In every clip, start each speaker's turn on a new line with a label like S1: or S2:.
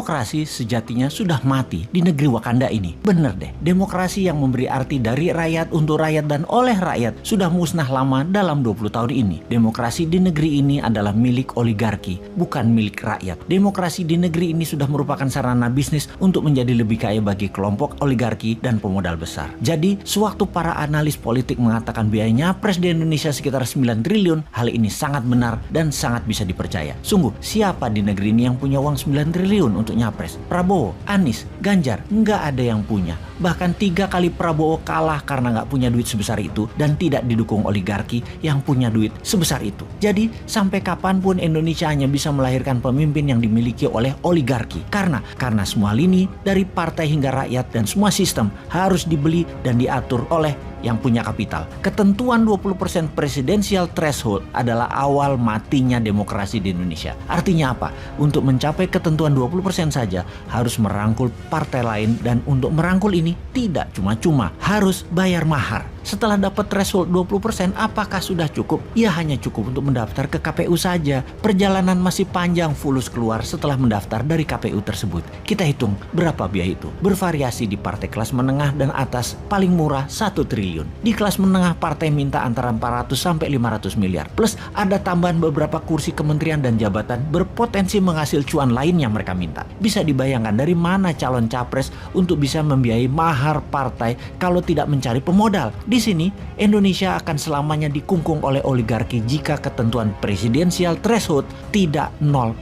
S1: demokrasi sejatinya sudah mati di negeri Wakanda ini. Bener deh, demokrasi yang memberi arti dari rakyat untuk rakyat dan oleh rakyat sudah musnah lama dalam 20 tahun ini. Demokrasi di negeri ini adalah milik oligarki, bukan milik rakyat. Demokrasi di negeri ini sudah merupakan sarana bisnis untuk menjadi lebih kaya bagi kelompok oligarki dan pemodal besar. Jadi, sewaktu para analis politik mengatakan biaya nyapres di Indonesia sekitar 9 triliun, hal ini sangat benar dan sangat bisa dipercaya. Sungguh, siapa di negeri ini yang punya uang 9 triliun untuk nyapres? Prabowo, Anies, Ganjar, nggak ada yang punya. Bahkan 3 kali Prabowo kalah karena nggak punya duit sebesar itu dan tidak didukung oligarki yang punya duit sebesar itu. Jadi, sampai kapanpun Indonesia hanya bisa melahirkan pemimpin yang dimiliki oleh oligarki. Karena semua lini dari partai hingga rakyat dan semua sistem harus dibeli dan diatur oleh yang punya kapital. Ketentuan 20% presidensial threshold adalah awal matinya demokrasi di Indonesia. Artinya apa? Untuk mencapai ketentuan 20% saja harus merangkul partai lain, dan untuk merangkul ini tidak cuma-cuma, harus bayar mahar. Setelah dapat threshold 20%, apakah sudah cukup? Ya, hanya cukup untuk mendaftar ke KPU saja. Perjalanan masih panjang fulus keluar setelah mendaftar dari KPU tersebut. Kita hitung berapa biaya itu. Bervariasi di partai kelas menengah dan atas, paling murah 1 triliun. Di kelas menengah partai minta antara 400 sampai 500 miliar. Plus ada tambahan beberapa kursi kementerian dan jabatan berpotensi menghasil cuan lain yang mereka minta. Bisa dibayangkan dari mana calon capres untuk bisa membiayai mahar partai kalau tidak mencari pemodal. Di sini, Indonesia akan selamanya dikungkung oleh oligarki jika ketentuan presidensial threshold tidak 0%.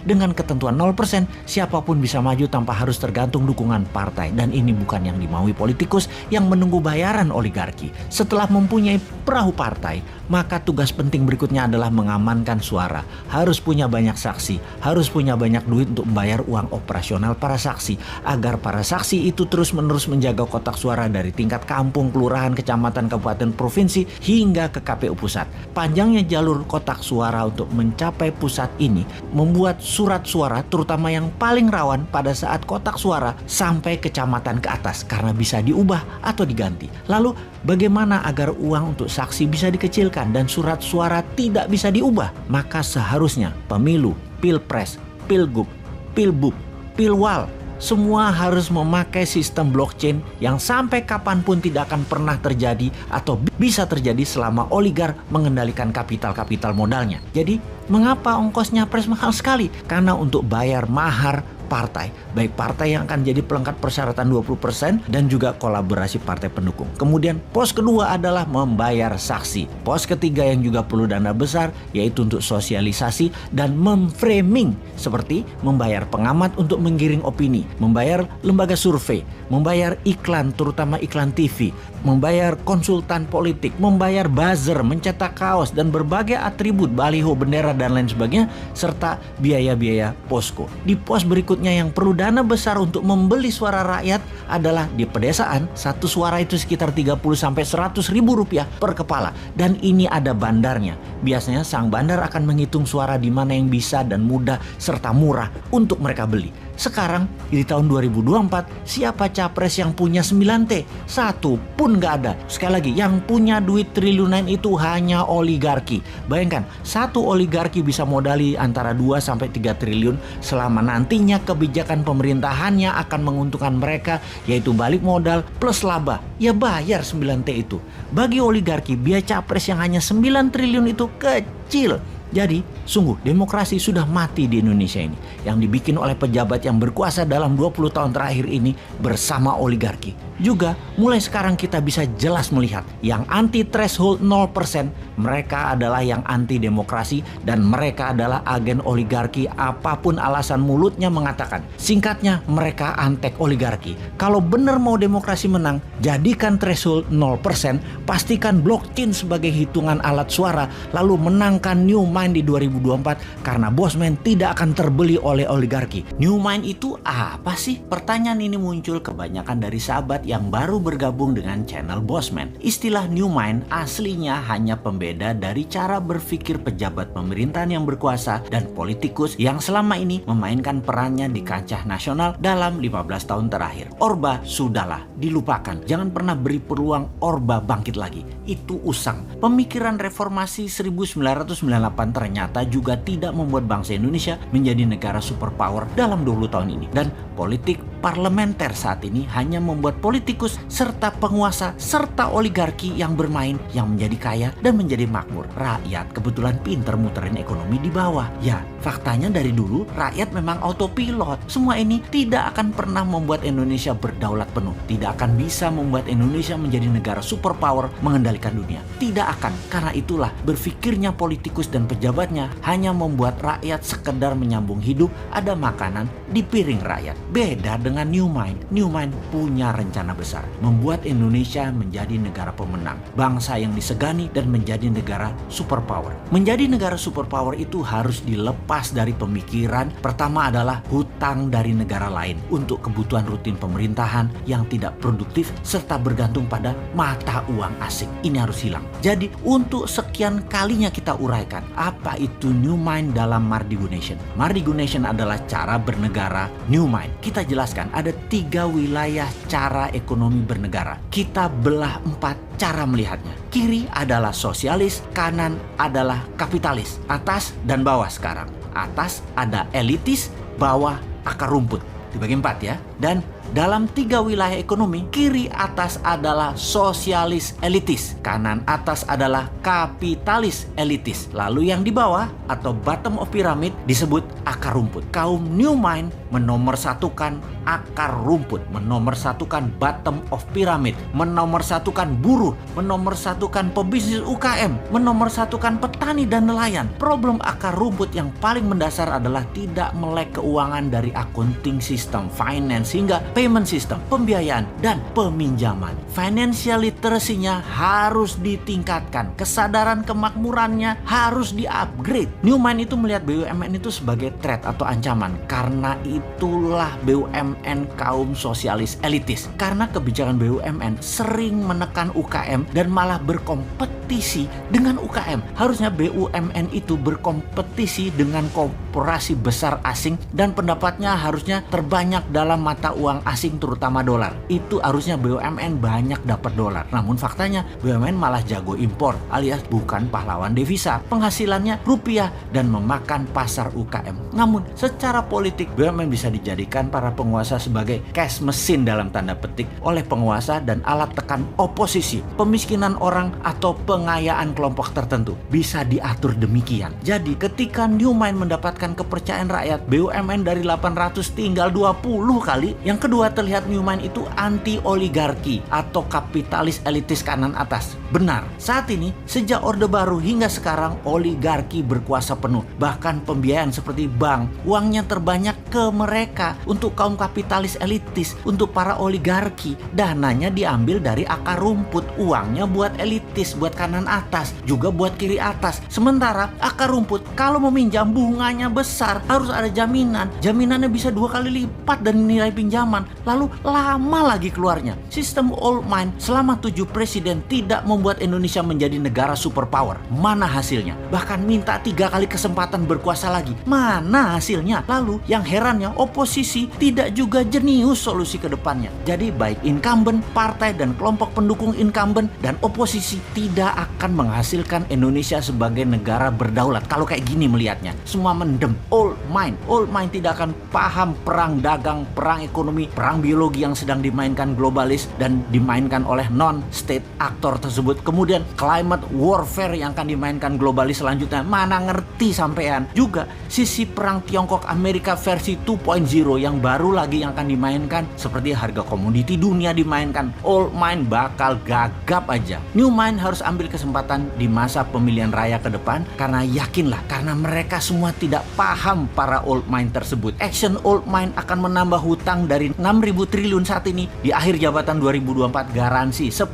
S1: Dengan ketentuan 0%, siapapun bisa maju tanpa harus tergantung dukungan partai. Dan ini bukan yang dimaui politikus yang menunggu bayaran oligarki. Setelah mempunyai perahu partai, maka tugas penting berikutnya adalah mengamankan suara. Harus punya banyak saksi, harus punya banyak duit untuk membayar uang operasional para saksi, agar para saksi itu terus-menerus menjaga kotak suara dari tingkat kampung, kelurahan, kecamatan, kabupaten, provinsi, hingga ke KPU pusat. Panjangnya jalur kotak suara untuk mencapai pusat ini membuat surat suara, terutama yang paling rawan pada saat kotak suara, sampai kecamatan ke atas karena bisa diubah atau diganti. Lalu bagaimana agar uang untuk saksi bisa dikecilkan dan surat suara tidak bisa diubah? Maka seharusnya pemilu, pilpres, pilgub, pilbub, pilwal, semua harus memakai sistem blockchain yang sampai kapanpun tidak akan pernah terjadi atau bisa terjadi selama oligar mengendalikan kapital-kapital modalnya. Jadi, mengapa ongkosnya nyapres mahal sekali? Karena untuk bayar mahar partai, baik partai yang akan jadi pelengkap persyaratan 20% dan juga kolaborasi partai pendukung. Kemudian pos kedua adalah membayar saksi. Pos ketiga yang juga perlu dana besar yaitu untuk sosialisasi dan memframing, seperti membayar pengamat untuk menggiring opini, membayar lembaga survei, membayar iklan terutama iklan TV, membayar konsultan politik, membayar buzzer, mencetak kaos dan berbagai atribut baliho, bendera dan lain sebagainya, serta biaya-biaya posko. Di pos berikutnya yang perlu dana besar untuk membeli suara rakyat adalah di pedesaan. Satu suara itu sekitar 30 sampai 100 ribu rupiah per kepala, dan ini ada bandarnya. Biasanya sang bandar akan menghitung suara di mana yang bisa dan mudah serta murah untuk mereka beli. Sekarang di tahun 2024, siapa capres yang punya 9T? Satu pun gak ada. Sekali lagi, yang punya duit triliunan itu hanya oligarki. Bayangkan, satu oligarki bisa modali antara 2 sampai 3 triliun selama nantinya kebijakan pemerintahannya akan menguntungkan mereka, yaitu balik modal plus laba. Ya bayar 9T itu. Bagi oligarki, biaya capres yang hanya 9 triliun itu kecil. Jadi, sungguh demokrasi sudah mati di Indonesia ini, yang dibikin oleh pejabat yang berkuasa dalam 20 tahun terakhir ini bersama oligarki. Juga, mulai sekarang kita bisa jelas melihat yang anti threshold 0%, mereka adalah yang anti demokrasi dan mereka adalah agen oligarki apapun alasan mulutnya mengatakan. Singkatnya, mereka antek oligarki. Kalau benar mau demokrasi menang, jadikan threshold 0%, pastikan blockchain sebagai hitungan alat suara, lalu menangkan New Mind di 2024 karena Bosman tidak akan terbeli oleh oligarki. New Mind itu apa sih? Pertanyaan ini muncul kebanyakan dari sahabat yang baru bergabung dengan channel Bosman. Istilah New Mind aslinya hanya pembedaan berbeda dari cara berpikir pejabat pemerintahan yang berkuasa dan politikus yang selama ini memainkan perannya di kancah nasional dalam 15 tahun terakhir. Orba sudahlah, dilupakan. Jangan pernah beri peluang Orba bangkit lagi. Itu usang. Pemikiran reformasi 1998 ternyata juga tidak membuat bangsa Indonesia menjadi negara superpower dalam 20 tahun ini. Dan politik parlementer saat ini hanya membuat politikus serta penguasa serta oligarki yang bermain yang menjadi kaya dan menjadi makmur. Rakyat kebetulan pinter muterin ekonomi di bawah. Ya, faktanya dari dulu rakyat memang autopilot. Semua ini tidak akan pernah membuat Indonesia berdaulat penuh. Tidak akan bisa membuat Indonesia menjadi negara superpower mengendalikan dunia. Tidak akan. Karena itulah berpikirnya politikus dan pejabatnya hanya membuat rakyat sekedar menyambung hidup, ada makanan di piring rakyat. Beda dengan New Mind. New Mind punya rencana besar, membuat Indonesia menjadi negara pemenang, bangsa yang disegani dan menjadi negara superpower. Menjadi negara superpower itu harus dilepas dari pemikiran pertama adalah hutang dari negara lain untuk kebutuhan rutin pemerintahan yang tidak produktif serta bergantung pada mata uang asing. Ini harus hilang. Jadi untuk sekian kalinya kita uraikan apa itu New Mind dalam Mardigu Nation. Mardigu Nation adalah cara bernegara New Mind. Kita jelaskan ada 3 wilayah cara ekonomi bernegara. Kita belah 4 cara melihatnya. Kiri adalah sosialis, kanan adalah kapitalis, atas dan bawah sekarang. Atas ada elitis, bawah akar rumput. Dibagi 4 ya. Dan dalam 3 wilayah ekonomi, kiri atas adalah sosialis elitis, kanan atas adalah kapitalis elitis. Lalu yang di bawah atau bottom of pyramid disebut akar rumput. Kaum New Mind menomorsatukan akar rumput, menomorsatukan bottom of pyramid, menomorsatukan buruh, menomorsatukan pebisnis UKM, menomorsatukan petani dan nelayan. Problem akar rumput yang paling mendasar adalah tidak melek keuangan dari accounting system, finance hingga payment system, pembiayaan dan peminjaman. Financial literacy-nya harus ditingkatkan, kesadaran kemakmurannya harus di-upgrade. New Mind itu melihat BUMN itu sebagai threat atau ancaman. Karena itulah BUMN kaum sosialis elitis. Karena kebijakan BUMN sering menekan UKM dan malah berkompetisi dengan UKM. Harusnya BUMN itu berkompetisi dengan korporasi besar asing dan pendapatnya harusnya terbanyak dalam mata uang asing terutama dolar. Itu harusnya BUMN banyak dapat dolar. Namun faktanya BUMN malah jago impor alias bukan pahlawan devisa. Penghasilannya rupiah dan memakan pasar UKM. Namun secara politik BUMN bisa dijadikan para penguasa sebagai cash mesin dalam tanda petik oleh penguasa dan alat tekan oposisi. Pemiskinan orang atau pengayaan kelompok tertentu bisa diatur demikian. Jadi ketika New Mind mendapatkan kepercayaan rakyat, BUMN dari 800 tinggal 20 kali. Yang kedua, terlihat New Mind itu anti oligarki atau kapitalis elitis kanan atas. Benar, saat ini sejak Orde Baru hingga sekarang oligarki berkuasa penuh. Bahkan pembiayaan seperti bank, uangnya terbanyak ke mereka. Untuk kaum kapitalis elitis, untuk para oligarki, dananya diambil dari akar rumput. Uangnya buat elitis, buat kanan atas, juga buat kiri atas. Sementara akar rumput kalau meminjam bunganya besar, harus ada jaminan. Jaminannya bisa 2 kali lipat dari nilai pinjaman. Lalu lama lagi keluarnya. Sistem old mind selama 7 presiden tidak membuat Indonesia menjadi negara superpower. Mana hasilnya? Bahkan minta 3 kali kesempatan berkuasa lagi. Mana hasilnya? Lalu yang herannya oposisi tidak juga jenius solusi ke depannya. Jadi baik incumbent, partai dan kelompok pendukung incumbent dan oposisi tidak akan menghasilkan Indonesia sebagai negara berdaulat. Kalau kayak gini melihatnya, semua mendem. Old mind tidak akan paham perang dagang, perang ekonomi, perang biologi yang sedang dimainkan globalis dan dimainkan oleh non-state aktor tersebut. Kemudian climate warfare yang akan dimainkan globalis selanjutnya. Mana ngerti sampean. Juga sisi perang Tiongkok Amerika versi 2.0 yang baru lagi yang akan dimainkan, seperti harga komoditi dunia dimainkan. Old mind bakal gagap aja. New Mind harus ambil kesempatan di masa pemilihan raya ke depan, karena yakinlah, karena mereka semua tidak paham para old mind tersebut. Action old mind akan menambah hutang dari 6.000 triliun saat ini, di akhir jabatan 2024 garansi 10.000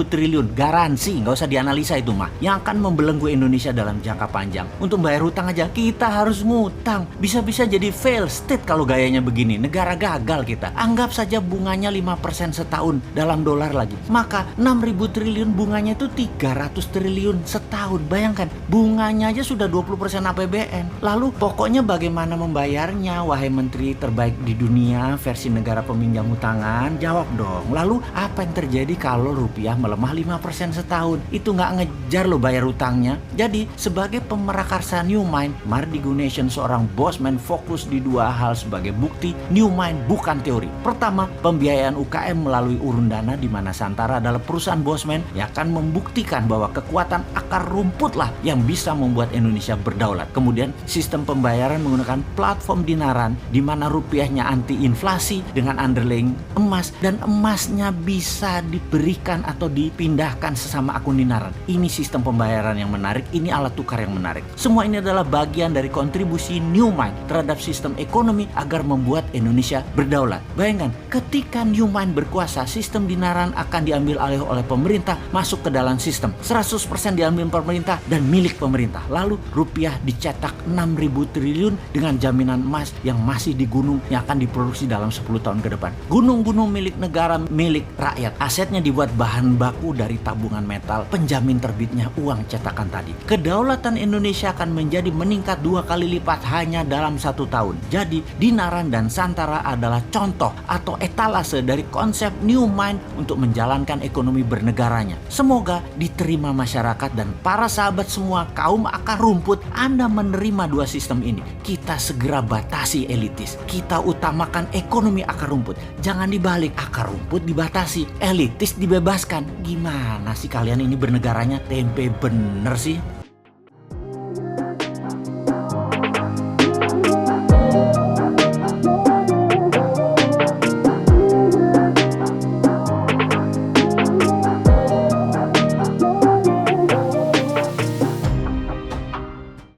S1: triliun garansi, nggak usah dianalisa itu mah, yang akan membelenggu Indonesia dalam jangka panjang. Untuk bayar hutang aja kita harus ngutang. Bisa-bisa jadi fail state kalau gayanya begini. Negara gagal kita. Anggap saja bunganya 5% setahun dalam dolar lagi. Maka 6.000 triliun bunganya itu 300 triliun setahun. Bayangkan, bunganya aja sudah 20% APBN. Lalu pokoknya bagaimana membayarnya, wahai menteri terbaik di dunia versi negara peminjam hutangan? Jawab dong. Lalu apa yang terjadi kalau rupiah melemah 5% setahun? Itu nggak ngejar lo bayar utangnya. Jadi sebagai pemerakarsa New Mind, Mardi Gunasion seorang bosman fokus di dua hal sebagai bukti New Mind bukan teori. Pertama, pembiayaan UKM melalui urun dana, di mana Santara adalah perusahaan bosman yang akan membuktikan bahwa kekuatan akar rumput lah yang bisa membuat Indonesia berdaulat. Kemudian sistem pembayaran menggunakan platform dinaran, di mana rupiahnya anti inflasi dengan underlying emas, dan emasnya bisa diberikan atau dipindahkan sesama akun dinaran. Ini sistem pembayaran yang menarik, ini alat tukar yang menarik. Semua ini adalah bagian dari kontribusi New Mind terhadap sistem ekonomi agar membuat Indonesia berdaulat. Bayangkan, ketika New Mind berkuasa, sistem dinaran akan diambil alih oleh pemerintah, masuk ke dalam sistem 100% diambil pemerintah dan milik pemerintah. Lalu rupiah dicetak 6.000 triliun dengan jaminan emas yang masih di gunung yang akan diproduksi dalam 10 tahun ke depan. Gunung-gunung milik negara, milik rakyat. Asetnya dibuat bahan baku dari tabungan metal, penjamin terbitnya uang cetakan tadi. Kedaulatan Indonesia akan menjadi meningkat 2 kali lipat hanya dalam 1 tahun. Jadi dinaran dan Santara adalah contoh atau etalase dari konsep New Mind untuk menjalankan ekonomi bernegaranya. Semoga diterima masyarakat dan para sahabat semua kaum akar rumput. Anda menerima dua sistem ini. Kita segera batasi elitis. Kita utamakan ekonomi akar rumput. Jangan dibalik, akar rumput dibatasi, elitis dibebaskan. Gimana sih kalian ini bernegaranya? Tempe bener sih.